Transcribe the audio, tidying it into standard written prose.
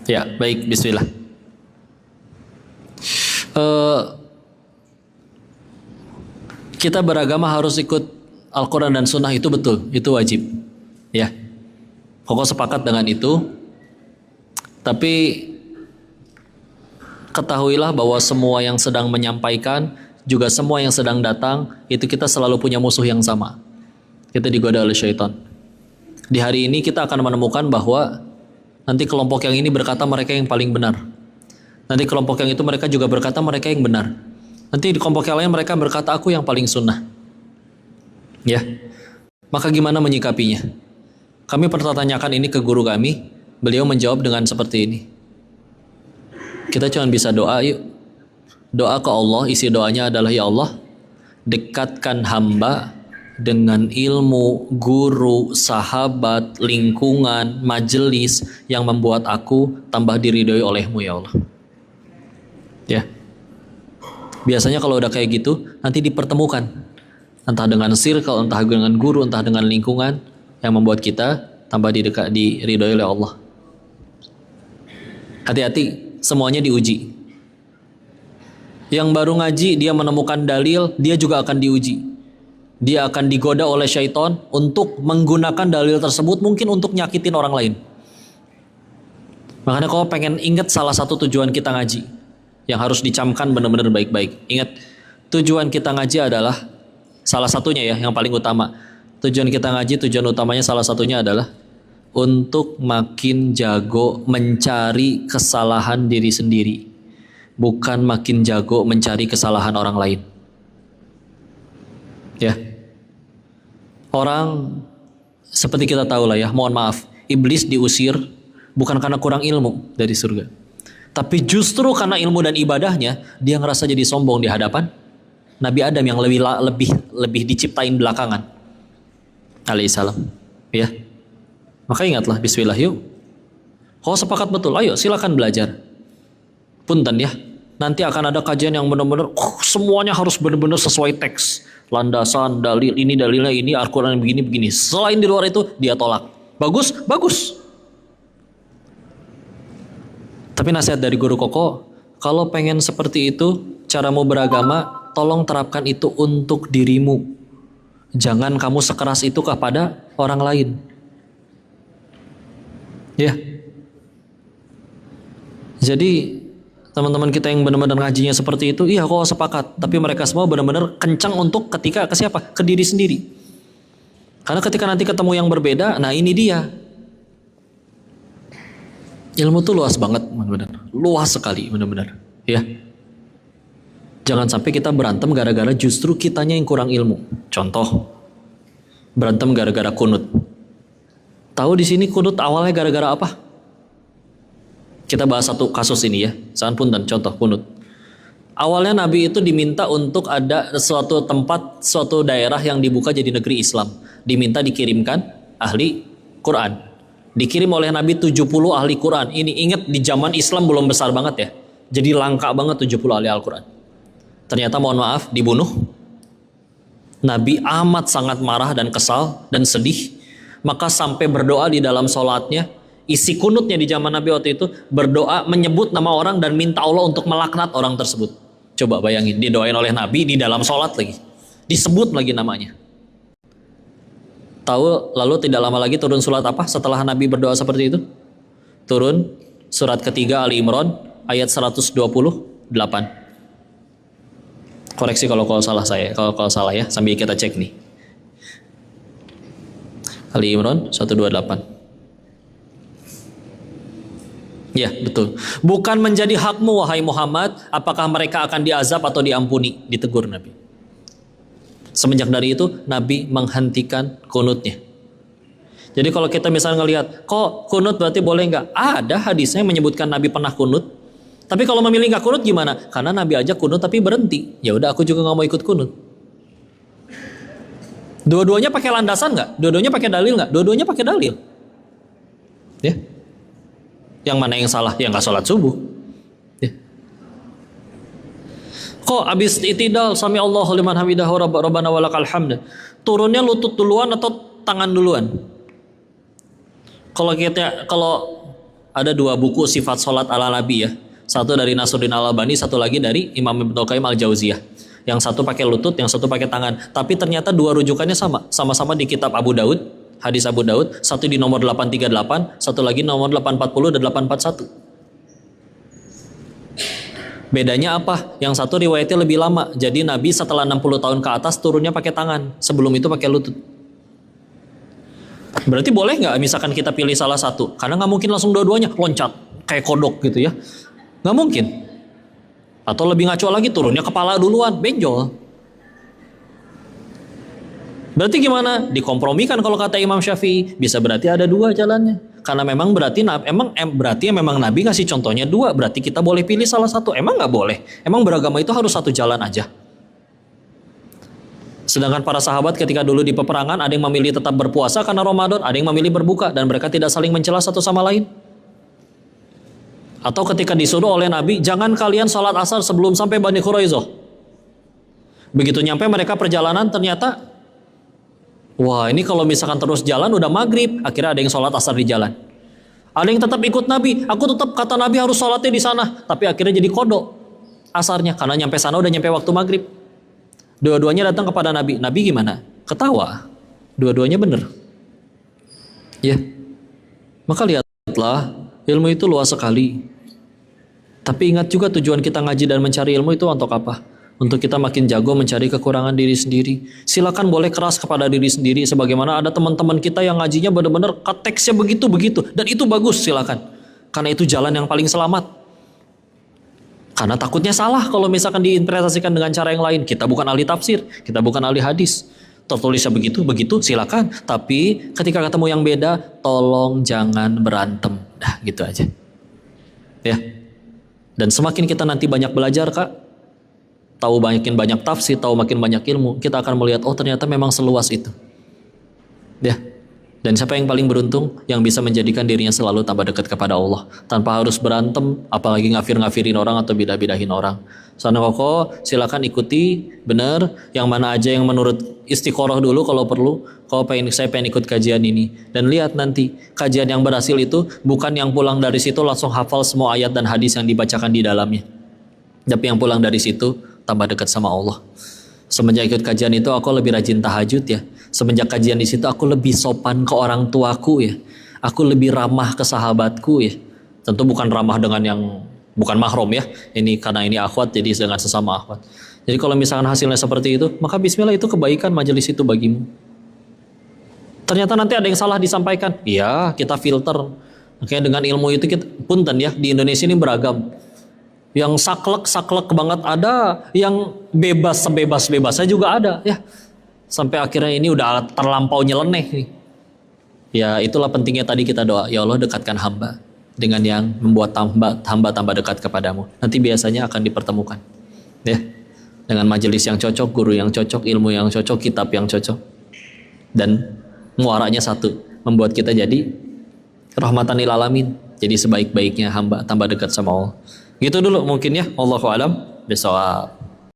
Ya, baik, bismillah. Eh, kita beragama harus ikut Al-Quran dan Sunnah, itu betul, itu wajib. Ya, pokok sepakat dengan itu. Tapi ketahuilah bahwa semua yang sedang menyampaikan, juga semua yang sedang datang, itu kita selalu punya musuh yang sama. Kita digoda oleh syaitan. Di hari ini kita akan menemukan bahwa nanti kelompok yang ini berkata mereka yang paling benar. Nanti kelompok yang itu mereka juga berkata mereka yang benar. Nanti di kelompok yang lain mereka berkata aku yang paling sunnah. Ya, maka gimana menyikapinya? Kami pernah tanyakan ini ke guru kami. Beliau menjawab dengan seperti ini. Kita cuma bisa doa, yuk. Doa ke Allah, isi doanya adalah ya Allah, dekatkan hamba dengan ilmu, guru, sahabat, lingkungan, majelis yang membuat aku tambah diridhoi olehmu ya Allah. Ya. Biasanya kalau udah kayak gitu, nanti dipertemukan. Entah dengan circle, entah dengan guru, entah dengan lingkungan yang membuat kita tambah diridhoi oleh Allah. Hati-hati, semuanya diuji. Yang baru ngaji, dia menemukan dalil, dia juga akan diuji. Dia akan digoda oleh syaitan untuk menggunakan dalil tersebut mungkin untuk nyakitin orang lain. Makanya kalau pengen ingat salah satu tujuan kita ngaji, yang harus dicamkan benar-benar baik-baik. Ingat, tujuan kita ngaji adalah salah satunya ya, yang paling utama. Tujuan kita ngaji, tujuan utamanya salah satunya adalah untuk makin jago mencari kesalahan diri sendiri, bukan makin jago mencari kesalahan orang lain. Ya, orang seperti kita tahu lah ya, mohon maaf, iblis diusir bukan karena kurang ilmu dari surga, tapi justru karena ilmu dan ibadahnya dia ngerasa jadi sombong di hadapan Nabi Adam yang lebih diciptain belakangan, alaihissalam. Ya. Maka ingatlah, bismillah yuk. Kalau sepakat betul, ayo silakan belajar. Punten ya, nanti akan ada kajian yang benar-benar semuanya harus benar-benar sesuai teks, landasan, dalil, ini dalilnya ini, Al-Quran begini-begini. Selain di luar itu dia tolak. Bagus, bagus. Tapi nasihat dari Guru Koko, kalau pengen seperti itu, caramu beragama, tolong terapkan itu untuk dirimu. Jangan kamu sekeras itu kepada orang lain. Ya, jadi teman-teman kita yang benar-benar ngajinya seperti itu, iya kok sepakat. Tapi mereka semua benar-benar kencang untuk ketika ke siapa? Ke diri sendiri. Karena ketika nanti ketemu yang berbeda, nah ini dia. Ilmu tuh luas banget, benar-benar. Luas sekali, benar-benar. Ya. Jangan sampai kita berantem gara-gara justru kitanya yang kurang ilmu. Contoh, berantem gara-gara kunut. Tahu di sini kunut awalnya gara-gara apa? Kita bahas satu kasus ini ya. Sampun contoh kunut. Awalnya Nabi itu diminta untuk ada suatu tempat, suatu daerah yang dibuka jadi negeri Islam. Diminta dikirimkan ahli Quran. Dikirim oleh Nabi 70 ahli Quran. Ini ingat di zaman Islam belum besar banget ya. Jadi langka banget 70 ahli Al-Quran. Ternyata mohon maaf dibunuh. Nabi amat sangat marah dan kesal dan sedih. Maka sampai berdoa di dalam sholatnya, isi kunutnya di zaman Nabi waktu itu, berdoa menyebut nama orang dan minta Allah untuk melaknat orang tersebut. Coba bayangin, didoain oleh Nabi di dalam sholat lagi, disebut lagi namanya. Tahu lalu tidak lama lagi turun surat apa setelah Nabi berdoa seperti itu? Turun surat ketiga Ali Imran ayat 128. Koreksi kalau salah saya, kalau salah ya, sambil kita cek nih. Ali Imran 128. Ya, betul. Bukan menjadi hakmu wahai Muhammad, apakah mereka akan diazab atau diampuni, ditegur Nabi. Semenjak dari itu Nabi menghentikan kunutnya. Jadi kalau kita misalnya ngelihat, kok kunut berarti boleh nggak? Ada hadisnya yang menyebutkan Nabi pernah kunut. Tapi kalau memilih nggak kunut gimana? Karena Nabi aja kunut tapi berhenti. Ya udah, aku juga nggak mau ikut kunut. Dua-duanya pakai landasan nggak? Dua-duanya pakai dalil nggak? Dua-duanya pakai dalil. Ya. Yang mana yang salah? Yang nggak sholat subuh. Ya. Kok abis itidal sami Allahu liman hamidahu rabbana walakal hamd, turunnya lutut duluan atau tangan duluan? Kalau ada dua buku sifat sholat ala Nabi ya. Satu dari Nasruddin Al-Albani, satu lagi dari Imam Ibnu Qayyim Al-Jauziyah. Yang satu pakai lutut, yang satu pakai tangan. Tapi ternyata dua rujukannya sama. Sama-sama di kitab Abu Daud, hadis Abu Daud. Satu di nomor 838, satu lagi nomor 840 dan 841. Bedanya apa? Yang satu riwayatnya lebih lama. Jadi Nabi setelah 60 tahun ke atas turunnya pakai tangan. Sebelum itu pakai lutut. Berarti boleh nggak misalkan kita pilih salah satu? Karena nggak mungkin langsung dua-duanya loncat kayak kodok gitu ya. Nggak mungkin. Atau lebih ngaco lagi turunnya kepala duluan, benjol. Berarti gimana? Dikompromikan kalau kata Imam Syafi'i. Bisa berarti ada dua jalannya. Karena memang berarti memang Nabi ngasih contohnya dua. Berarti kita boleh pilih salah satu. Emang nggak boleh? Emang beragama itu harus satu jalan aja? Sedangkan para sahabat ketika dulu di peperangan ada yang memilih tetap berpuasa karena Ramadan, ada yang memilih berbuka dan mereka tidak saling mencela satu sama lain. Atau ketika disuruh oleh Nabi, jangan kalian sholat asar sebelum sampai Bani Quraizoh. Begitu nyampe mereka perjalanan ternyata, wah ini kalau misalkan terus jalan udah maghrib. Akhirnya ada yang sholat asar di jalan. Ada yang tetap ikut Nabi. Aku tetap kata Nabi harus sholatnya di sana. Tapi akhirnya jadi kodok asarnya. Karena nyampe sana udah nyampe waktu maghrib. Dua-duanya datang kepada Nabi. Nabi gimana? Ketawa. Dua-duanya benar. Ya. Maka lihatlah, ilmu itu luas sekali. Tapi ingat juga tujuan kita ngaji dan mencari ilmu itu untuk apa? Untuk kita makin jago mencari kekurangan diri sendiri. Silakan boleh keras kepada diri sendiri. Sebagaimana ada teman-teman kita yang ngajinya benar-benar teksnya begitu-begitu. Dan itu bagus, silakan. Karena itu jalan yang paling selamat. Karena takutnya salah kalau misalkan diinterpretasikan dengan cara yang lain. Kita bukan ahli tafsir, kita bukan ahli hadis. Tertulisnya begitu, silakan. Tapi ketika ketemu yang beda, tolong jangan berantem. Nah, gitu aja. Ya. Dan semakin kita nanti banyak belajar, Kak, tahu makin banyak tafsir, tahu makin banyak ilmu, kita akan melihat, oh ternyata memang seluas itu. Ya. Dan siapa yang paling beruntung? Yang bisa menjadikan dirinya selalu tambah dekat kepada Allah. Tanpa harus berantem, apalagi ngafir-ngafirin orang atau bidah-bidahin orang. Sana koko, silakan ikuti, benar. Yang mana aja yang menurut istiqoroh dulu kalau perlu. Saya pengen ikut kajian ini. Dan lihat nanti, kajian yang berhasil itu bukan yang pulang dari situ langsung hafal semua ayat dan hadis yang dibacakan di dalamnya. Tapi yang pulang dari situ, tambah dekat sama Allah. Semenjak ikut kajian itu aku lebih rajin tahajud ya. Semenjak kajian di situ aku lebih sopan ke orang tuaku ya. Aku lebih ramah ke sahabatku ya. Tentu bukan ramah dengan yang bukan mahram ya. Ini karena ini akhwat jadi dengan sesama akhwat. Jadi kalau misalkan hasilnya seperti itu, maka bismillah itu kebaikan majelis itu bagimu. Ternyata nanti ada yang salah disampaikan. Iya, kita filter. Makanya dengan ilmu itu kita punten ya, di Indonesia ini beragam. Yang saklek banget ada, yang sebebasnya juga ada ya. Sampai akhirnya ini udah terlampau nyeleneh nih. Ya itulah pentingnya tadi kita doa, ya Allah dekatkan hamba dengan yang membuat hamba tambah dekat kepadamu. Nanti biasanya akan dipertemukan. Ya. Dengan majelis yang cocok, guru yang cocok, ilmu yang cocok, kitab yang cocok. Dan muaranya satu, membuat kita jadi rahmatan lil alamin. Jadi sebaik-baiknya hamba tambah dekat sama Allah. Gitu dulu mungkin ya. Allahu a'lam bishawab.